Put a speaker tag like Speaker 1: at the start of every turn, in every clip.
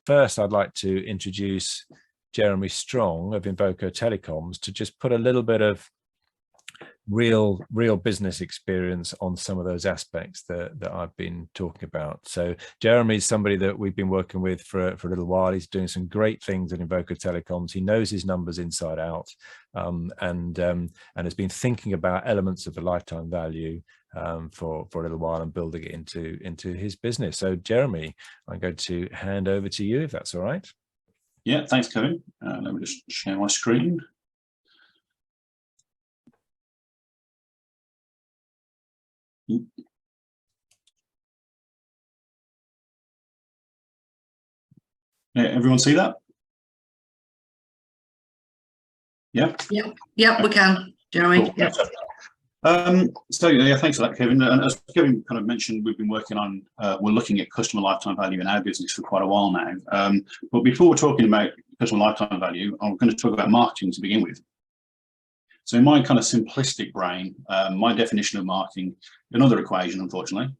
Speaker 1: first, I'd like to introduce Jeremy Strong of Invoco Telecoms to just put a little bit of real business experience on some of those aspects that I've been talking about. So Jeremy is somebody that we've been working with for a little while. He's doing some great things at Invoco Telecoms. He knows his numbers inside out, and has been thinking about elements of the lifetime value for a little while and building it into his business. So Jeremy, I'm going to hand over to you if that's all right.
Speaker 2: Yeah, thanks, Kevin. Let me just share my screen. Yeah, everyone see that? Yeah?
Speaker 3: Yeah, we can, Jeremy.
Speaker 2: Cool. So yeah, thanks for that, Kevin. And as Kevin kind of mentioned, we've been working on, we're looking at customer lifetime value in our business for quite a while now. But before we're talking about customer lifetime value, I'm going to talk about marketing to begin with. So in my kind of simplistic brain, my definition of marketing, another equation, unfortunately,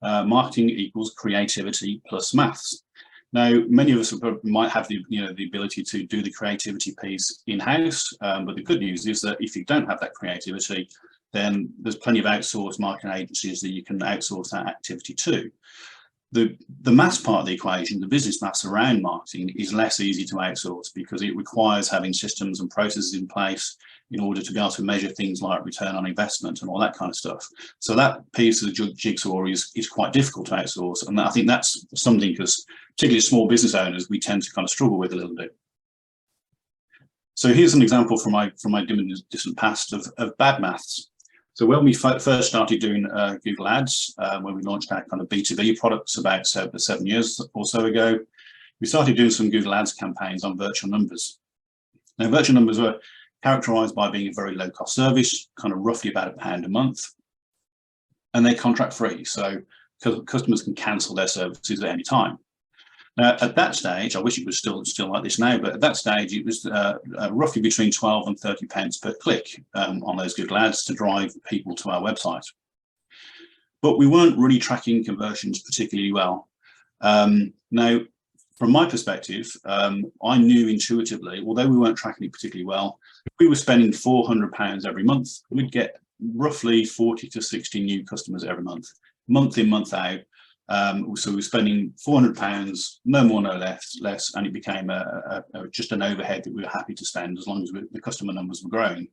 Speaker 2: marketing equals creativity plus maths. Now, many of us might have the ability to do the creativity piece in-house, but the good news is that if you don't have that creativity, then there's plenty of outsourced marketing agencies that you can outsource that activity to. The maths part of the equation, the business maths around marketing, is less easy to outsource because it requires having systems and processes in place in order to be able to measure things like return on investment and all that kind of stuff. So that piece of the jigsaw is quite difficult to outsource. And I think that's something, because particularly small business owners, we tend to kind of struggle with a little bit. So here's an example from my dim and distant past of bad maths. So when we first started doing Google Ads, when we launched our kind of B2B products about 7 years or so ago, we started doing some Google Ads campaigns on virtual numbers. Now, virtual numbers were characterized by being a very low cost service, kind of roughly about £1 a month, and they're contract free. So customers can cancel their services at any time. Now, at that stage, I wish it was still like this now, but at that stage, it was roughly between 12 and 30 pence per click on those Google Ads to drive people to our website. But we weren't really tracking conversions particularly well. Now, from my perspective, I knew intuitively, although we weren't tracking it particularly well, if we were spending £400 every month, we'd get roughly 40 to 60 new customers every month in, month out. So we were spending £400, no more, no less, and it became just an overhead that we were happy to spend as long as the customer numbers were growing.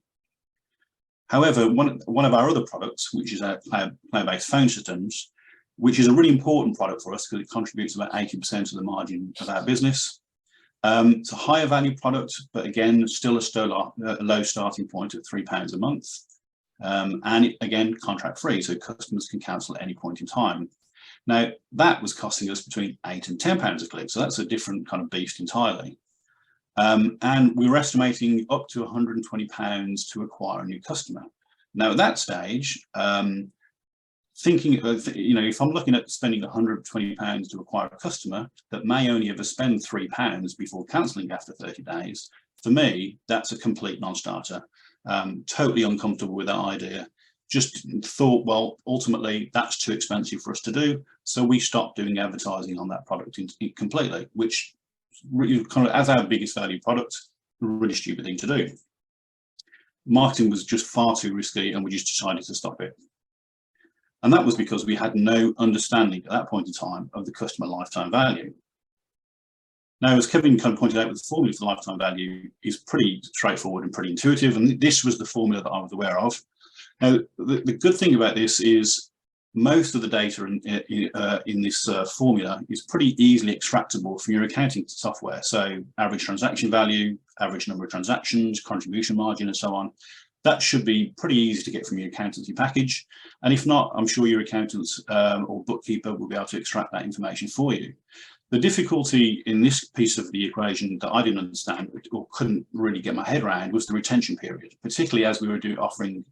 Speaker 2: However, one of our other products, which is our cloud-based phone systems, which is a really important product for us because it contributes about 80% of the margin of our business. It's a higher value product, but again, still a low starting point at £3 a month. And it, again, contract free, so customers can cancel at any point in time. Now, that was costing us between £8 and £10 a click, so that's a different kind of beast entirely. And we were estimating up to £120 to acquire a new customer. Now, at that stage, thinking of, if I'm looking at spending £120 to acquire a customer that may only ever spend £3 before cancelling after 30 days, for me, that's a complete non-starter. Totally uncomfortable with that idea. Just thought, well, ultimately, that's too expensive for us to do. So we stopped doing advertising on that product completely, which really kind of, as our biggest value product, a really stupid thing to do. Marketing was just far too risky, and we just decided to stop it. And that was because we had no understanding at that point in time of the customer lifetime value. Now, as Kevin kind of pointed out, with the formula for lifetime value is pretty straightforward and pretty intuitive, and this was the formula that I was aware of. Now, the good thing about this is most of the data in this formula is pretty easily extractable from your accounting software. So average transaction value, average number of transactions, contribution margin, and so on. That should be pretty easy to get from your accountancy package. And if not, I'm sure your accountants or bookkeeper will be able to extract that information for you. The difficulty in this piece of the equation that I didn't understand or couldn't really get my head around was the retention period, particularly as we were offering,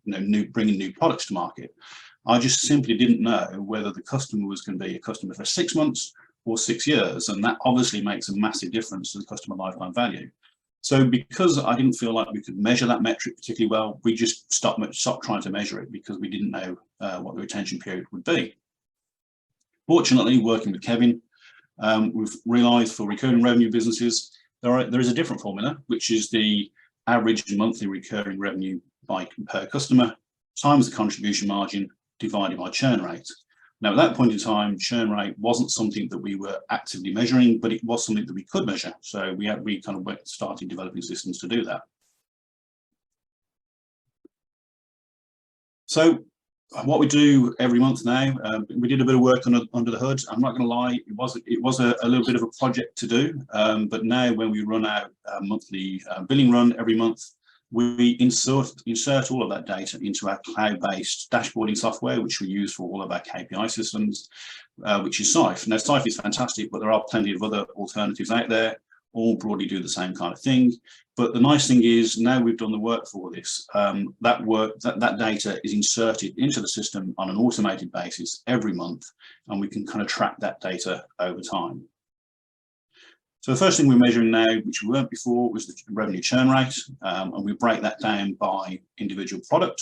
Speaker 2: bringing new products to market. I just simply didn't know whether the customer was going to be a customer for 6 months or 6 years, and that obviously makes a massive difference to the customer lifetime value. So because I didn't feel like we could measure that metric particularly well, we just stopped trying to measure it because we didn't know what the retention period would be. Fortunately, working with Kevin, We've realised for recurring revenue businesses, there is a different formula, which is the average monthly recurring revenue per customer times the contribution margin divided by churn rate. Now, at that point in time, churn rate wasn't something that we were actively measuring, but it was something that we could measure. So we kind of started developing systems to do that. So what we do every month now, we did a bit of work under the hood. I'm not going to lie, it was a little bit of a project to do, but now when we run our monthly billing run every month, we insert all of that data into our cloud-based dashboarding software, which we use for all of our KPI systems, which is Sife. Now, Sife is fantastic, but there are plenty of other alternatives out there, all broadly do the same kind of thing. But the nice thing is, now we've done the work for this, that data is inserted into the system on an automated basis every month, and we can kind of track that data over time. So the first thing we're measuring now, which we weren't before, was the revenue churn rate, and we break that down by individual product.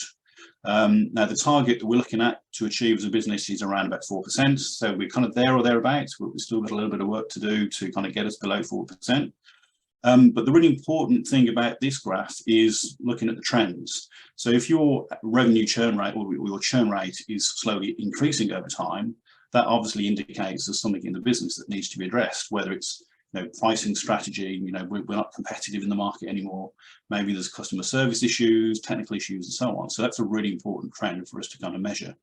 Speaker 2: Now, the target that we're looking at to achieve as a business is around about 4%. So we're kind of there or thereabouts, but we've still got a little bit of work to do to kind of get us below 4%. But the really important thing about this graph is looking at the trends. So if your revenue churn rate or your churn rate is slowly increasing over time, that obviously indicates there's something in the business that needs to be addressed, whether it's pricing strategy, we're not competitive in the market anymore. Maybe there's customer service issues, technical issues, and so on. So that's a really important trend for us to kind of measure.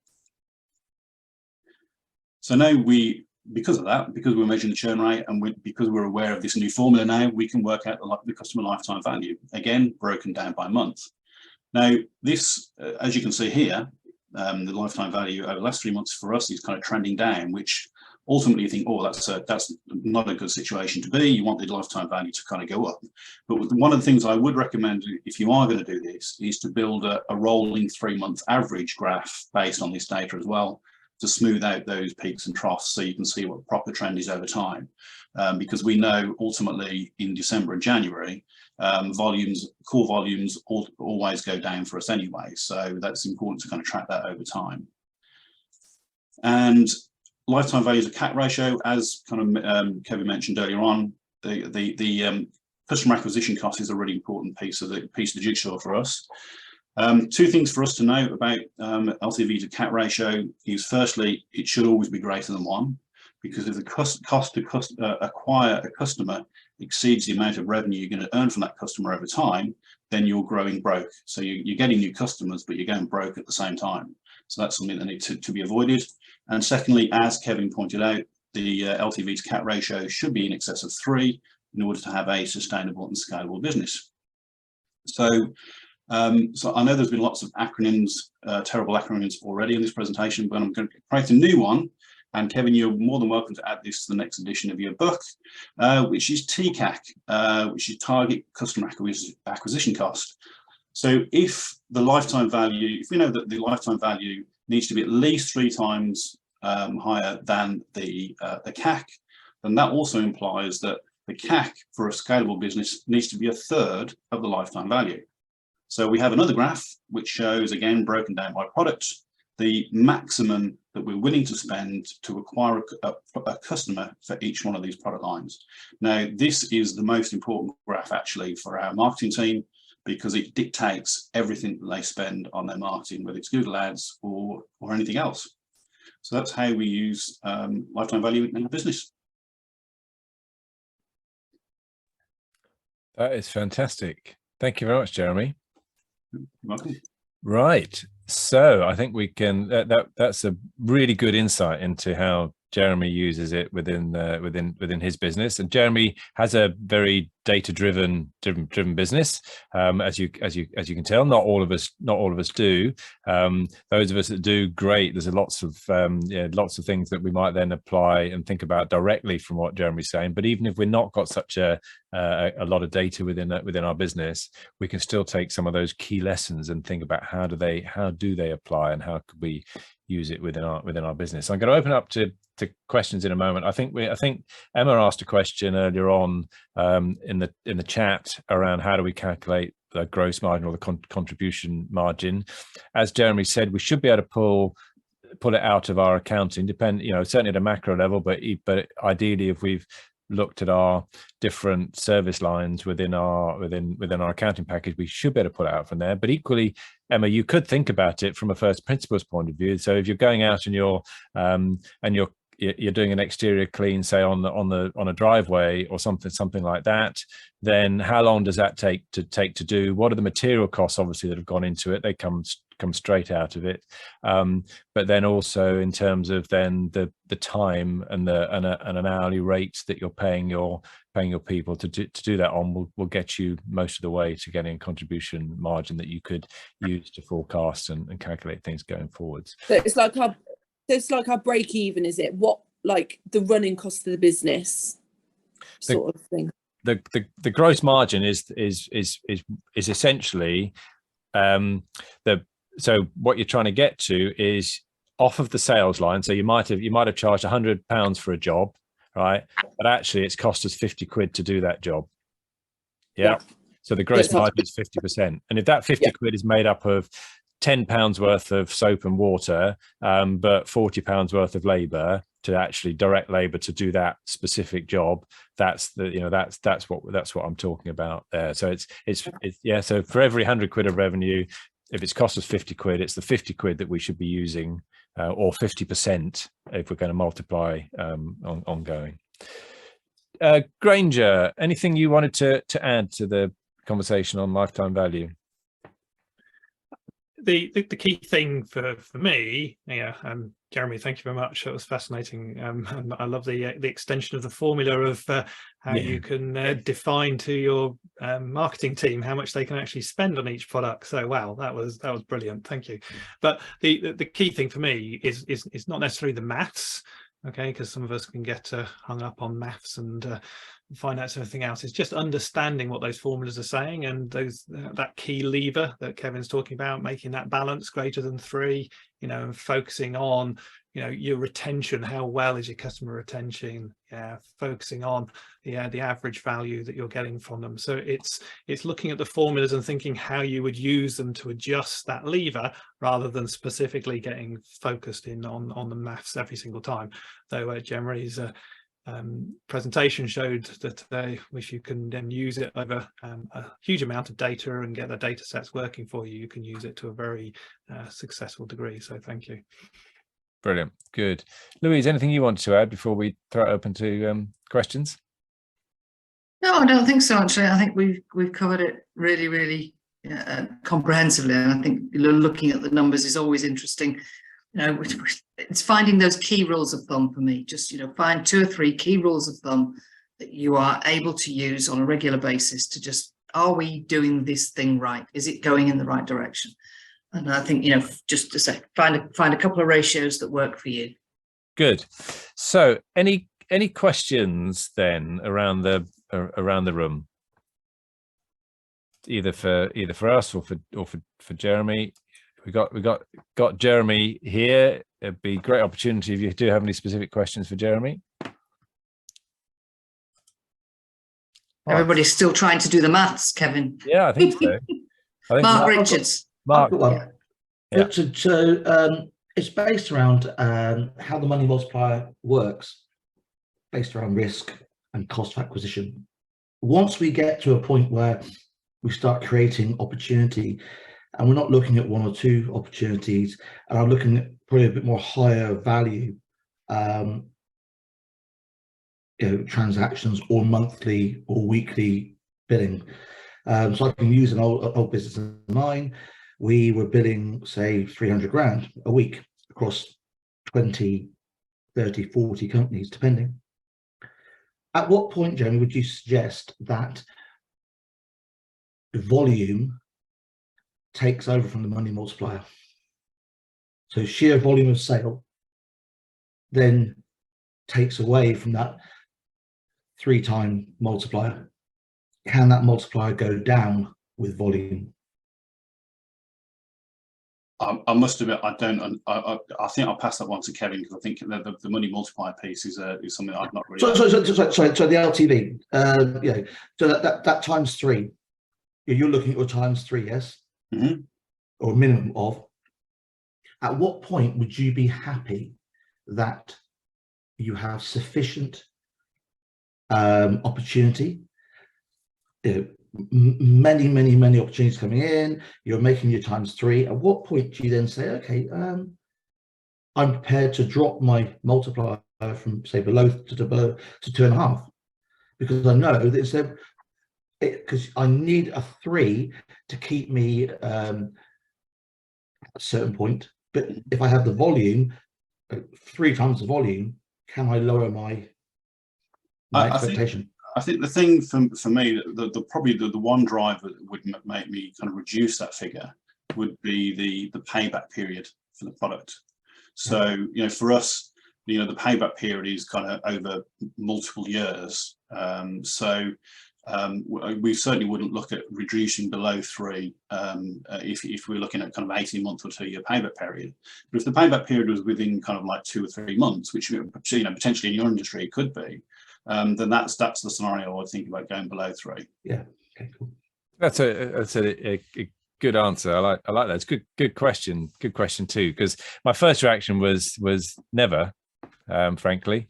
Speaker 2: So now because of that, because we're measuring the churn rate and because we're aware of this new formula now, we can work out the customer lifetime value, again, broken down by month. Now, this, as you can see here, the lifetime value over the last 3 months for us is kind of trending down, which ultimately you think, oh, that's not a good situation to be. You want the lifetime value to kind of go up. But one of the things I would recommend if you are going to do this is to build a rolling 3-month average graph based on this data as well, to smooth out those peaks and troughs so you can see what the proper trend is over time. Because we know ultimately in December and January, core volumes always go down for us anyway. So that's important to kind of track that over time. And lifetime value to CAC ratio, as kind of Kevin mentioned earlier on, the customer acquisition cost is a really important piece of the jigsaw for us. 2 things for us to note about LTV to CAC ratio is, firstly, it should always be greater than 1, because if the cost to acquire a customer exceeds the amount of revenue you're going to earn from that customer over time, then you're growing broke. So you're getting new customers, but you're going broke at the same time. So that's something that needs to be avoided. And secondly, as Kevin pointed out, the LTV to CAC ratio should be in excess of 3 in order to have a sustainable and scalable business. So I know there's been lots of acronyms, terrible acronyms already in this presentation, but I'm going to create a new one. And Kevin, you're more than welcome to add this to the next edition of your book, which is TCAC, which is Target Customer Acquisition Cost. So if the lifetime value, if we know that the lifetime value needs to be at least 3 times higher than the CAC, then that also implies that the CAC for a scalable business needs to be 1/3 of the lifetime value. So we have another graph which shows, again, broken down by product, the maximum that we're willing to spend to acquire a customer for each one of these product lines. Now, this is the most important graph actually for our marketing team, because it dictates everything that they spend on their marketing, whether it's Google Ads or anything else. So that's how we use lifetime value in our business.
Speaker 1: That is fantastic. Thank you very much, Jeremy.
Speaker 2: You're welcome.
Speaker 1: Right. So I think we can, that's a really good insight into how Jeremy uses it within his business. And Jeremy has a very data-driven business, as you can tell. Not all of us do. Those of us that do, great. There's lots of things that we might then apply and think about directly from what Jeremy's saying. But even if we're not got such a lot of data within our business, we can still take some of those key lessons and think about how do they apply and how could we use it within our business. I'm going to open up to questions in a moment. I think Emma asked a question earlier on in the chat around how do we calculate the gross margin or the contribution margin. As Jeremy said, we should be able to pull pull it out of our accounting, certainly at a macro level, but ideally, if we've looked at our different service lines within our accounting package, we should be able to pull it out from there. But equally, Emma, you could think about it from a first principles point of view. So if you're going out and you're doing an exterior clean, say on a driveway or something like that, then how long does that take to do? What are the material costs, obviously, that have gone into it? They come straight out of it. But then also in terms of then the time and an hourly rate that you're paying your people to do that on will get you most of the way to getting a contribution margin that you could use to forecast and calculate things going forwards.
Speaker 4: So it's like our break even, is it? What, like the running cost of the business sort of thing?
Speaker 1: The gross margin is essentially so what you're trying to get to is off of the sales line. So you might have charged £100 for a job, right? But actually it's cost us 50 quid to do that job. Yeah. So the gross margin is 50%. And if that 50 quid is made up of £10 worth of soap and water, but £40 worth of labour, to actually direct labour to do that specific job, that's what I'm talking about there. So it's so for every 100 quid of revenue, if it's cost us 50 quid, it's the 50 quid that we should be using, or 50% if we're going to multiply ongoing. Granger, anything you wanted to add to the conversation on lifetime value?
Speaker 5: The key thing for me, Jeremy, thank you very much. That was fascinating. And I love the extension of the formula of how you can define to your marketing team how much they can actually spend on each product. So wow, that was brilliant. Thank you. But the key thing for me is not necessarily the maths, okay, because some of us can get hung up on maths and find out something else. It's just understanding what those formulas are saying, and that key lever that Kevin's talking about, making that balance greater than 3, and focusing on your retention. How well is your customer retention? Focusing on the average value that you're getting from them. So it's looking at the formulas and thinking how you would use them to adjust that lever, rather than specifically getting focused in on the maths every single time. Though Jeremy's presentation showed that if you can then use it over a huge amount of data and get the data sets working for you, you can use it to a very successful degree. So thank you.
Speaker 1: Brilliant. Good. Louise, anything you want to add before we throw it open to questions?
Speaker 3: No, I don't think so, actually. I think we've covered it really, really comprehensively. And I think looking at the numbers is always interesting. It's finding those key rules of thumb for me. Just, find 2 or 3 key rules of thumb that you are able to use on a regular basis to just, are we doing this thing right? Is it going in the right direction? And I think, just to say, find a couple of ratios that work for you. Good.
Speaker 1: So any questions then around the room? Either for us or for Jeremy. We got Jeremy here. It'd be a great opportunity if you do have any specific questions for Jeremy.
Speaker 3: Everybody's still trying to do the maths, Kevin.
Speaker 1: Yeah, I think so.
Speaker 3: Mark Richards.
Speaker 1: Mark.
Speaker 6: Yeah. So it's based around how the money multiplier works, based around risk and cost of acquisition. Once we get to a point where we start creating opportunity, and we're not looking at 1 or 2 opportunities, and I'm looking at probably a bit more higher value transactions, or monthly or weekly billing. So I can use an old business of mine. We were billing, say, 300 grand a week across 20, 30, 40 companies, depending. At what point, Jeremy, would you suggest that the volume takes over from the money multiplier? So sheer volume of sale then takes away from that 3-time multiplier. Can that multiplier go down with volume?
Speaker 2: I must admit, I don't. I think I'll pass that one to Kevin, because I think the money multiplier piece is something I've not really.
Speaker 6: So the LTV, so that times 3. You're looking at your times 3, yes, or minimum of, at what point would you be happy that you have sufficient opportunity, many opportunities coming in, you're making your ×3. At what point do you then say, okay, I'm prepared to drop my multiplier from say below to 2.5, because I know that instead, because I need a 3 to keep me at a certain point. But if I have the volume, 3 times the volume, can I lower my expectation?
Speaker 2: I think the thing for me, probably the one driver that would make me kind of reduce that figure would be the payback period for the product. So, you know, for us, you know, the payback period is kind of over multiple years. We certainly wouldn't look at reducing below 3 if we're looking at kind of 18-month or 2-year payback period. But if the payback period was within kind of like 2 or 3 months, which, you know, potentially in your industry it could be, then that's the scenario I would think about going below 3.
Speaker 6: Yeah. Okay. Cool.
Speaker 1: That's a good answer. I like that. It's good question. Good question too, because my first reaction was never. Frankly,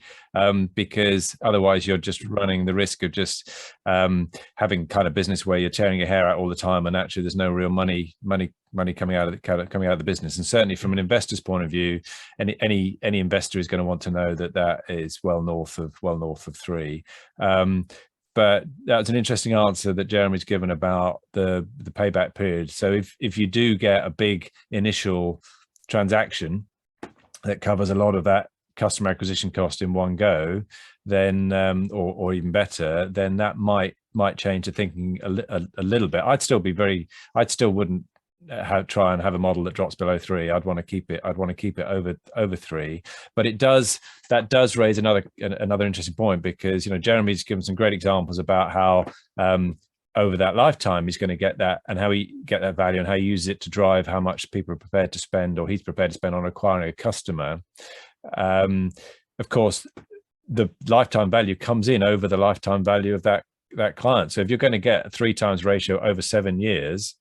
Speaker 1: because otherwise you're just running the risk of just having kind of business where you're tearing your hair out all the time, and actually there's no real money coming out of the business. And certainly from an investor's point of view, any investor is going to want to know that is well north of 3. But that was an interesting answer that Jeremy's given about the payback period. So if you do get a big initial transaction that covers a lot of that customer acquisition cost in one go, then or even better, then that might change the thinking a little bit. I still wouldn't try and have a model that drops below 3. I'd want to keep it over 3. But that does raise another interesting point, because, you know, Jeremy's given some great examples about how over that lifetime he's going to get that, and how he get that value, and how he uses it to drive how much people are prepared to spend, or he's prepared to spend on acquiring a customer. Of course, the lifetime value comes in over the lifetime value of that client. So if you're going to get a 3 times ratio over 7 years,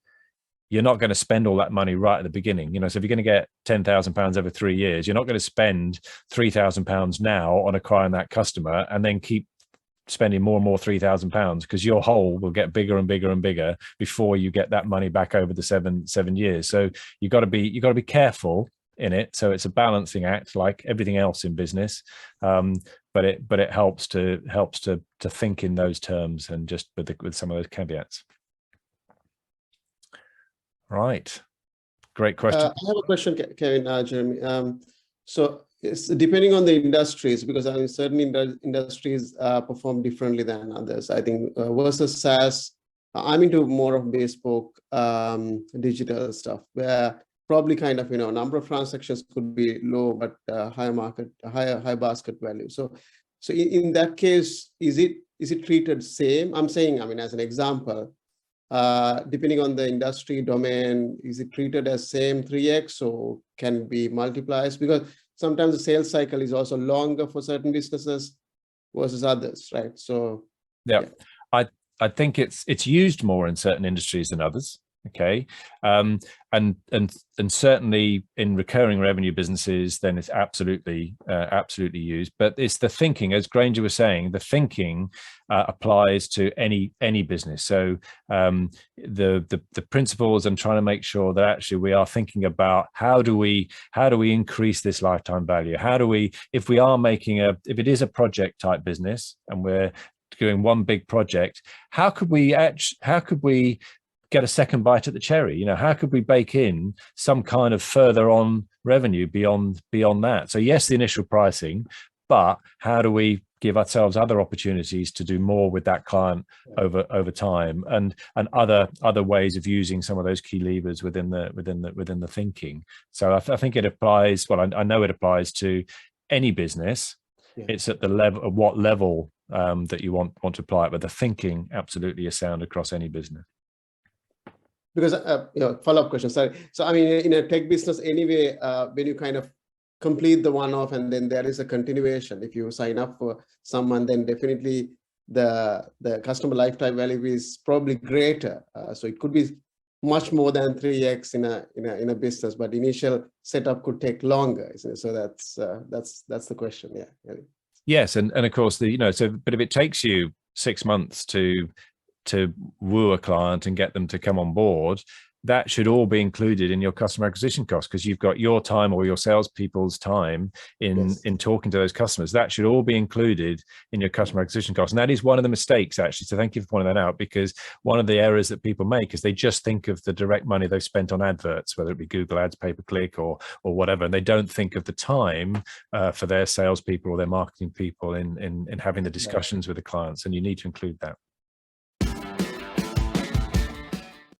Speaker 1: you're not going to spend all that money right at the beginning. You know, so if you're going to get £10,000 over 3 years, you're not going to spend £3,000 now on acquiring that customer and then keep spending more and more £3,000, because your hole will get bigger and bigger and bigger before you get that money back over the seven years. So you got to be careful in it. So it's a balancing act, like everything else in business. But it helps to think in those terms, and just with some of those caveats. Right. Great question.
Speaker 7: I have a question, Kevin, Jeremy. So it's depending on the industries, because I mean, certain industries perform differently than others. I think versus SaaS, I'm into more of bespoke digital stuff, where probably kind of, you know, number of transactions could be low, but high basket value. So in that case, is it treated same? I'm saying, I mean, as an example, depending on the industry domain, is it treated as same 3x, or can be multipliers? Because sometimes the sales cycle is also longer for certain businesses versus others, right? So
Speaker 1: yeah. I think it's used more in certain industries than others. Okay, and certainly in recurring revenue businesses, then it's absolutely used. But it's the thinking, as Granger was saying, the thinking applies to any business. So the principles, and trying to make sure that actually we are thinking about how do we increase this lifetime value? How do we, if we are making if it is a project type business and we're doing one big project, how could we get a second bite at the cherry? You know, how could we bake in some kind of further on revenue beyond that? So yes, the initial pricing, but how do we give ourselves other opportunities to do more with that client over time, and other ways of using some of those key levers within the thinking. So I think it applies. Well, I know it applies to any business. Yeah. It's at the level of what level that you want to apply it, but the thinking absolutely is sound across any business.
Speaker 7: Because follow-up question, sorry. So I mean, in a tech business anyway, when you kind of complete the one-off and then there is a continuation, if you sign up for someone, then definitely the customer lifetime value is probably greater. So it could be much more than 3x in a business, but initial setup could take longer. So that's the question. Yeah.
Speaker 1: Yes, and of course but if it takes you 6 months to woo a client and get them to come on board, that should all be included in your customer acquisition cost, because you've got your time or your salespeople's time in talking to those customers. That should all be included in your customer acquisition cost. And that is one of the mistakes, actually. So thank you for pointing that out, because one of the errors that people make is they just think of the direct money they've spent on adverts, whether it be Google Ads, pay-per-click, or whatever, and they don't think of the time for their salespeople or their marketing people in having the discussions with the clients. And you need to include that.